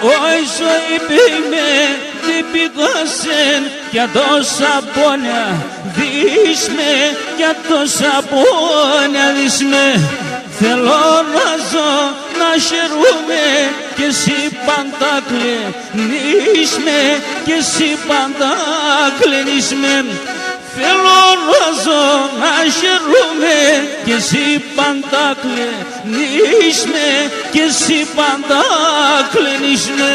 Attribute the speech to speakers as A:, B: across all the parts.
A: Oi ζωή πήγμε τι πήγωσεν για τόσα πόνια δίσμε, για τόσα πόνια δίσμε. Θέλω να ζω να χαιρούμε και εσύ πάντα κλαινίσμε, και εσύ πάντα κλαινίσμε. Θέλω να ζω να χαιρούμε και εσύ πάντα κλαινίσμε, και εσύ πάντα κλαινίσμε.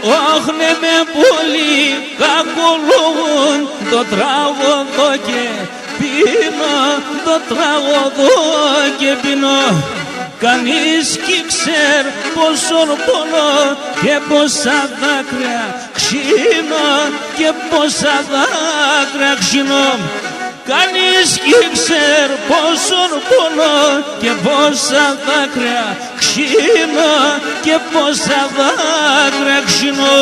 A: Ωχ, ναι, με πολύ κακολογούν το τραγωδό και πίνω, το τραγωδό και πίνω. Κανείς κι ξέρ πόσον πονώ και πόσα δάκρυα ξύνω, και πόσα δάκρυα ξύνω. Κανείς κι ξέρ πόσον πονώ και πόσα δάκρυα ξύνω, και πόσα δάκρυα ξύνω.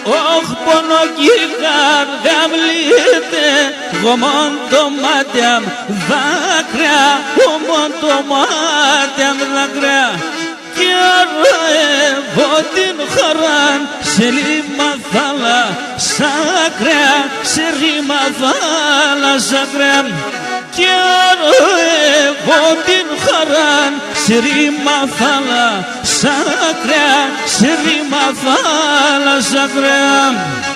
A: Ωχ, πόνο κι η καρδιά μλύεται, γομών το μάτια δάκρυα, γομών το μάτια δάκρυα. Κι αρροεύω την χαρά σε ρήμα θάλασσα ακραία, σε ρήμα θάλασσα ακραία. Κι αρροεύω την χαρά σε ρήμα θάλασσα ακραία, σε ρήμα θάλασσα ακραία.